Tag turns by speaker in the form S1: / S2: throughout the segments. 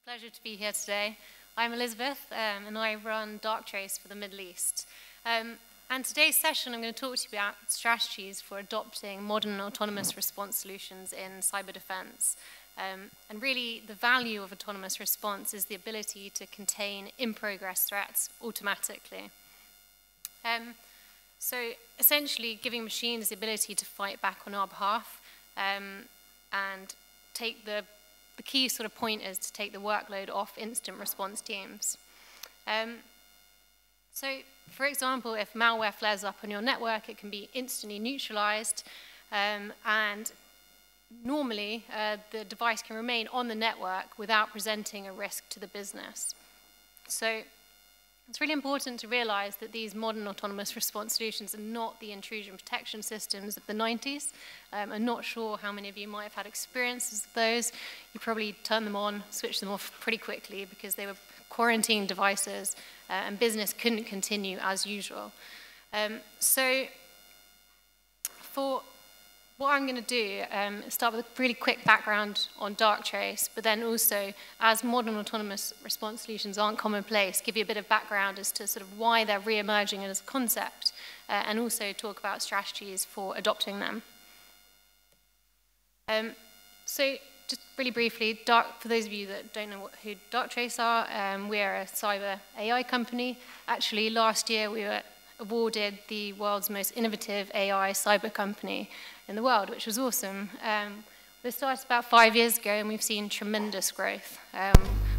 S1: Pleasure to be here today. I'm Elizabeth, and I run Darktrace for the Middle East. And today's session, I'm going to talk to you about strategies for adopting modern autonomous response solutions in cyber defense. And really, the value of autonomous response is the ability to contain in-progress threats automatically. So essentially, giving machines the ability to fight back on our behalf and take the key sort of point is to take the workload off instant response teams. So, for example, if malware flares up on your network, it can be instantly neutralized, and normally the device can remain on the network without presenting a risk to the business. So it's really important to realize that these modern autonomous response solutions are not the intrusion protection systems of the 90s. I'm not sure how many of you might have had experiences of those. You probably turned them on, switched them off pretty quickly because they were quarantined devices and business couldn't continue as usual. So for what I'm going to do is start with a really quick background on Darktrace, but then also, as modern autonomous response solutions aren't commonplace, give you a bit of background as to sort of why they're re-emerging as a concept, and also talk about strategies for adopting them. So just really briefly, for those of you that don't know who Darktrace are, we're a cyber AI company. Actually, last year we were awarded the world's most innovative AI cyber company in the world, which was awesome. We started about 5 years ago and we've seen tremendous growth.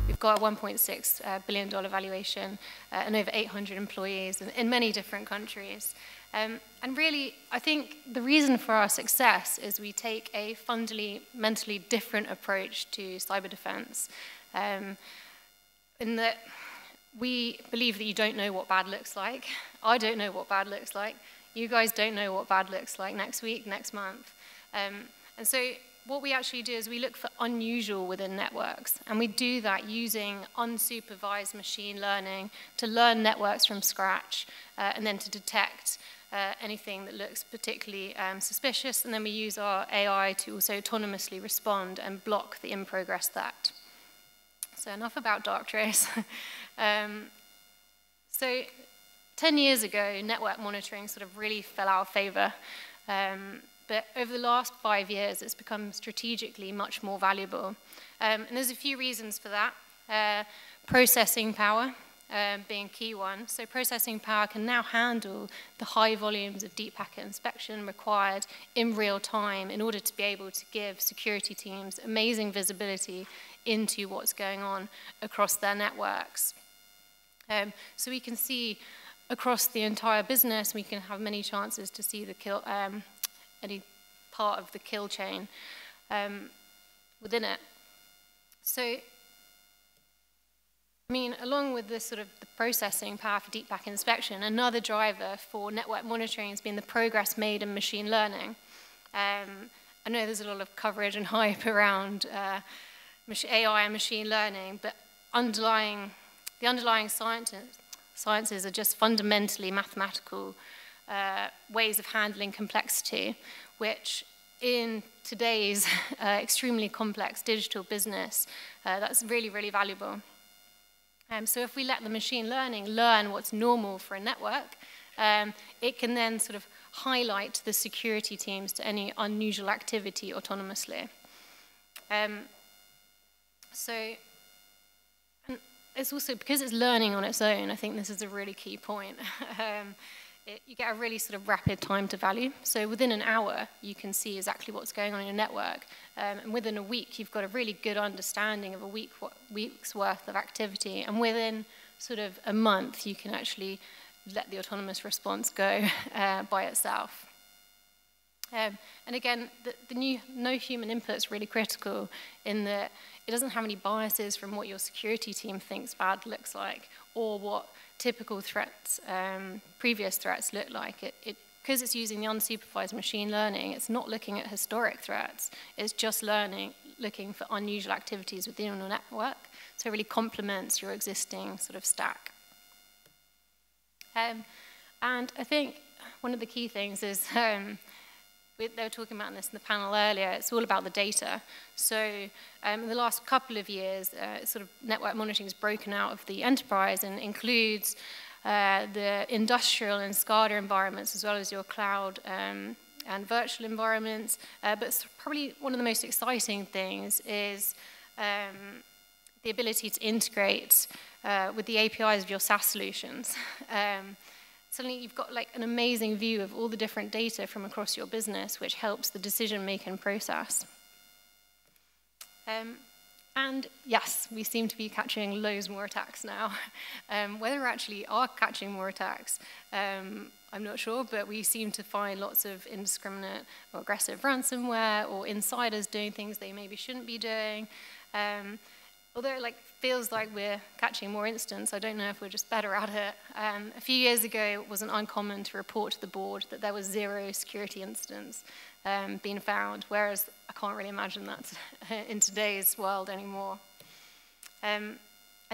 S1: We've got a $1.6 billion valuation and over 800 employees in many different countries. And really, I think the reason for our success is we take a fundamentally different approach to cyber defense. In that we believe that you don't know what bad looks like. I don't know what bad looks like. You guys don't know what bad looks like next week, next month. And so what we actually do is we look for unusual within networks. And we do that using unsupervised machine learning to learn networks from scratch and then to detect anything that looks particularly suspicious. And then we use our AI to also autonomously respond and block the in-progress threat. So enough about Darktrace. So 10 years ago, network monitoring sort of really fell out of favor. But over the last 5 years, it's become strategically much more valuable. And there's a few reasons for that. Processing power being a key one. So processing power can now handle the high volumes of deep packet inspection required in real time in order to be able to give security teams amazing visibility into what's going on across their networks. So we can see across the entire business, we can have many chances to see the kill, any part of the kill chain within it. So, I mean, along with this sort of the processing power for deep packet inspection, another driver for network monitoring has been the progress made in machine learning. I know there's a lot of coverage and hype around AI and machine learning, but the underlying sciences are just fundamentally mathematical ways of handling complexity, which in today's extremely complex digital business, that's really, really valuable. So if we let the machine learning learn what's normal for a network, it can then sort of highlight the security teams to any unusual activity autonomously. So it's also, because it's learning on its own, I think this is a really key point. You get a really sort of rapid time to value. So within an hour, you can see exactly what's going on in your network. And within a week, you've got a really good understanding of a week's worth of activity. And within sort of a month, you can actually let the autonomous response go by itself. And again, the new no human input is really critical in that it doesn't have any biases from what your security team thinks bad looks like or what typical threats, previous threats look like. Because it's using the unsupervised machine learning, it's not looking at historic threats. It's just looking for unusual activities within your network. So it really complements your existing sort of stack. And I think one of the key things is they were talking about this in the panel earlier, it's all about the data. So in the last couple of years, sort of network monitoring has broken out of the enterprise and includes the industrial and SCADA environments, as well as your cloud and virtual environments. But probably one of the most exciting things is the ability to integrate with the APIs of your SaaS solutions. Suddenly you've got like an amazing view of all the different data from across your business, which helps the decision-making process. And yes, we seem to be catching loads more attacks now. Whether we actually are catching more attacks, I'm not sure, but we seem to find lots of indiscriminate or aggressive ransomware or insiders doing things they maybe shouldn't be doing. Although it feels like we're catching more incidents, I don't know if we're just better at it. A few years ago, it wasn't uncommon to report to the board that there was 0 security incidents being found, whereas I can't really imagine that in today's world anymore. And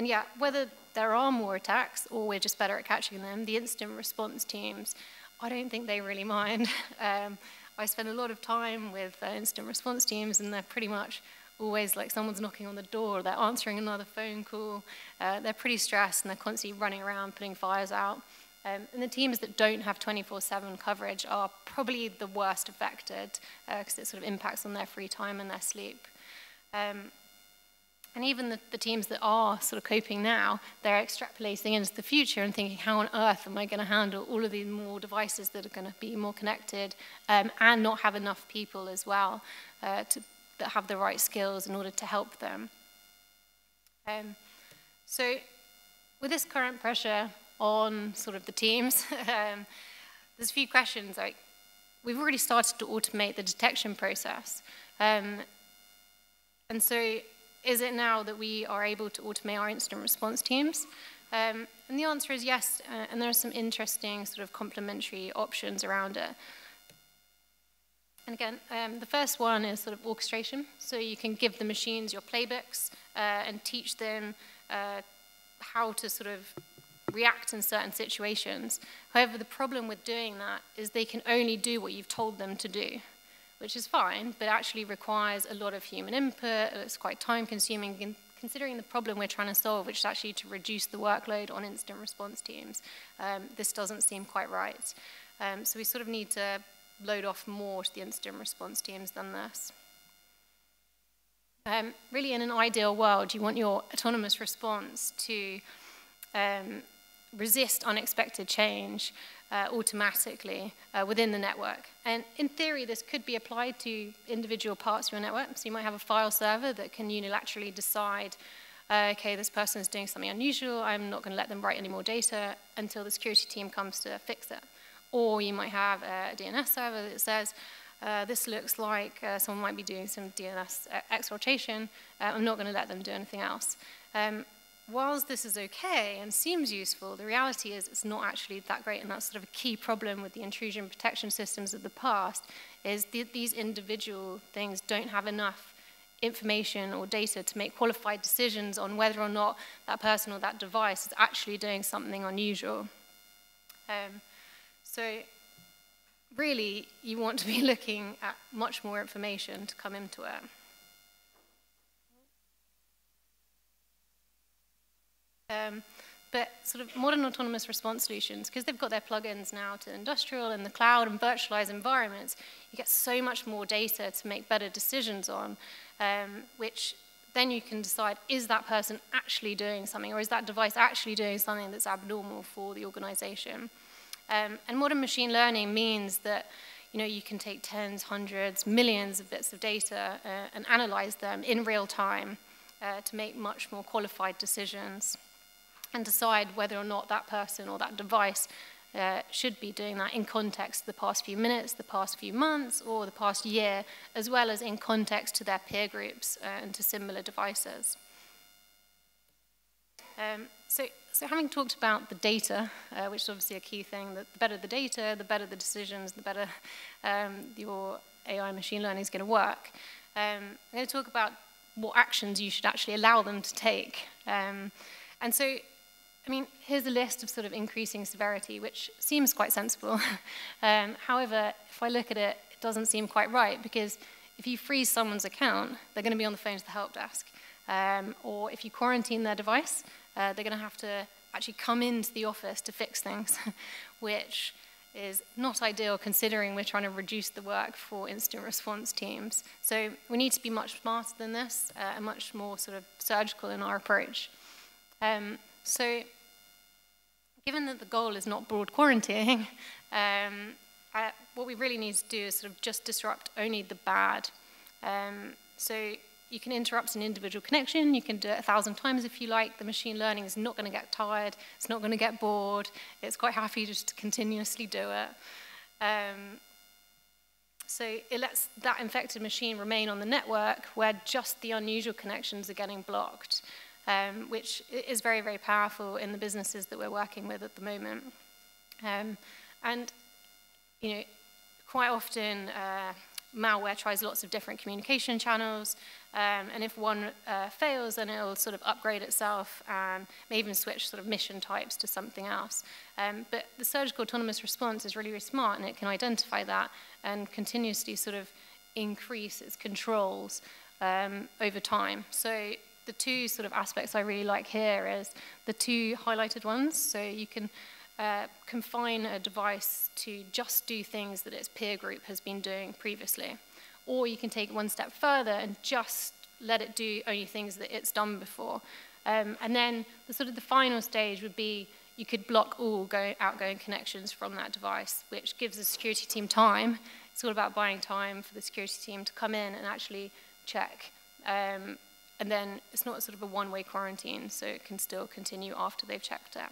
S1: yeah, whether there are more attacks or we're just better at catching them, the incident response teams, I don't think they really mind. I spend a lot of time with incident response teams, and they're pretty much always like someone's knocking on the door, they're answering another phone call, they're pretty stressed and they're constantly running around putting fires out. And the teams that don't have 24/7 coverage are probably the worst affected because it sort of impacts on their free time and their sleep. And even the teams that are sort of coping now, they're extrapolating into the future and thinking, how on earth am I going to handle all of these more devices that are going to be more connected and not have enough people as well that have the right skills in order to help them. So with this current pressure on sort of the teams, there's a few questions. Like, we've already started to automate the detection process. And so is it now that we are able to automate our incident response teams? And the answer is yes, and there are some interesting sort of complementary options around it. And again, the first one is sort of orchestration. So you can give the machines your playbooks and teach them how to sort of react in certain situations. However, the problem with doing that is they can only do what you've told them to do, which is fine, but actually requires a lot of human input. It's quite time-consuming, considering the problem we're trying to solve, which is actually to reduce the workload on incident response teams. This doesn't seem quite right. So we sort of need to load off more to the incident response teams than this. Really, in an ideal world, you want your autonomous response to resist unexpected change automatically within the network. And in theory, this could be applied to individual parts of your network. So you might have a file server that can unilaterally decide, okay, this person is doing something unusual, I'm not going to let them write any more data until the security team comes to fix it. Or you might have a DNS server that says, this looks like someone might be doing some DNS exfiltration. I'm not going to let them do anything else. Whilst this is okay and seems useful, the reality is it's not actually that great, and that's sort of a key problem with the intrusion protection systems of the past, is these individual things don't have enough information or data to make qualified decisions on whether or not that person or that device is actually doing something unusual. So really, you want to be looking at much more information to come into it. But sort of modern autonomous response solutions, because they've got their plugins now to industrial and the cloud and virtualized environments, you get so much more data to make better decisions on, which then you can decide, is that person actually doing something, or is that device actually doing something that's abnormal for the organization? And modern machine learning means that you can take tens, hundreds, millions of bits of data and analyze them in real time to make much more qualified decisions and decide whether or not that person or that device should be doing that in context the past few minutes, the past few months, or the past year, as well as in context to their peer groups and to similar devices. So having talked about the data, which is obviously a key thing, that the better the data, the better the decisions, the better your AI machine learning is going to work. I'm going to talk about what actions you should actually allow them to take. And so, I mean, here's a list of sort of increasing severity, which seems quite sensible. However, if I look at it, it doesn't seem quite right, because if you freeze someone's account, they're going to be on the phone to the help desk. Or if you quarantine their device, they're going to have to actually come into the office to fix things, which is not ideal considering we're trying to reduce the work for instant response teams. So we need to be much smarter than this and much more sort of surgical in our approach. So given that the goal is not broad quarantining, what we really need to do is sort of just disrupt only the bad. So you can interrupt an individual connection, you can do it 1,000 times if you like. The machine learning is not going to get tired, it's not going to get bored, it's quite happy just to continuously do it. So it lets that infected machine remain on the network where just the unusual connections are getting blocked, which is very, very powerful in the businesses that we're working with at the moment. And you know, quite often malware tries lots of different communication channels, and if one fails, then it'll sort of upgrade itself and may even switch sort of mission types to something else. But the surgical autonomous response is really, really smart, and it can identify that and continuously sort of increase its controls over time. So the two sort of aspects I really like here is the two highlighted ones. So you can confine a device to just do things that its peer group has been doing previously. Or you can take it one step further and just let it do only things that it's done before. And then the final stage would be you could block all outgoing connections from that device, which gives the security team time. It's all about buying time for the security team to come in and actually check. And then it's not sort of a one-way quarantine, so it can still continue after they've checked it.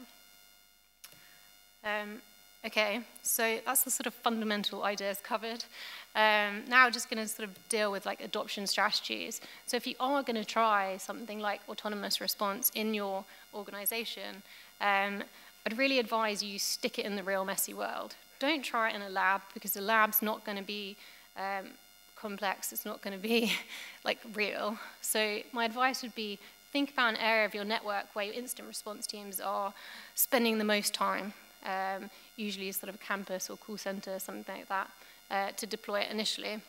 S1: Okay, so that's the sort of fundamental ideas covered. Now I'm just going to sort of deal with like adoption strategies. So if you are going to try something like autonomous response in your organization, I'd really advise you stick it in the real messy world. Don't try it in a lab, because the lab's not going to be complex, it's not going to be like real. So my advice would be think about an area of your network where your instant response teams are spending the most time. Usually sort of a campus or call center, something like that, to deploy it initially.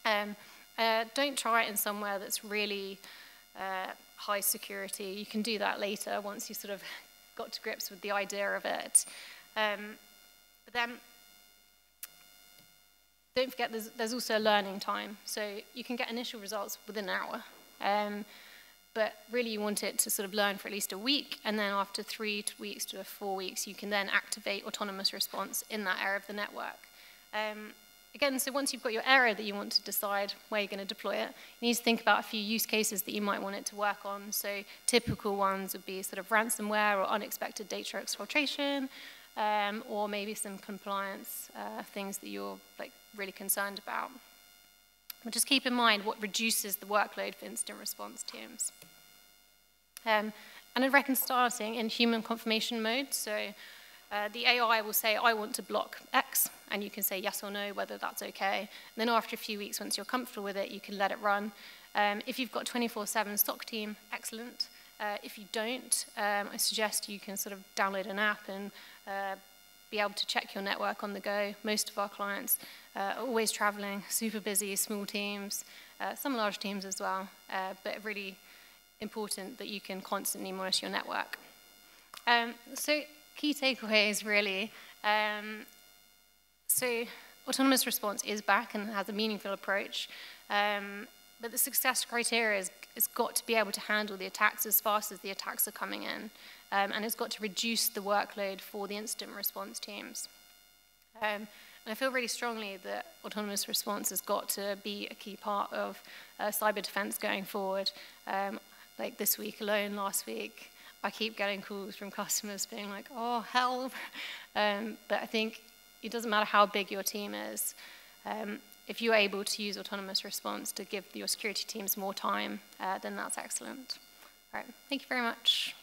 S1: Don't try it in somewhere that's really high security. You can do that later once you sort of got to grips with the idea of it. But then don't forget there's also a learning time. So you can get initial results within an hour. But really you want it to sort of learn for at least a week, and then after 3 weeks to 4 weeks, you can then activate autonomous response in that area of the network. Again, so once you've got your area that you want to decide where you're going to deploy it, you need to think about a few use cases that you might want it to work on. So typical ones would be sort of ransomware or unexpected data exfiltration, or maybe some compliance things that you're like really concerned about. But just keep in mind what reduces the workload for instant response teams. And I'd recommend starting in human confirmation mode. So the AI will say, I want to block X, and you can say yes or no, whether that's okay. And then after a few weeks, once you're comfortable with it, you can let it run. If you've got 24/7 SOC team, excellent. If you don't, I suggest you can sort of download an app and be able to check your network on the go. Most of our clients are always traveling, super busy, small teams, some large teams as well, but really important that you can constantly monitor your network. So key takeaways really. So autonomous response is back and has a meaningful approach, but the success criteria is got to be able to handle the attacks as fast as the attacks are coming in. And it's got to reduce the workload for the instant response teams. And I feel really strongly that autonomous response has got to be a key part of cyber defense going forward. Like this week alone, last week, I keep getting calls from customers being like, oh, help. But I think it doesn't matter how big your team is. If you're able to use autonomous response to give your security teams more time, then that's excellent. All right, thank you very much.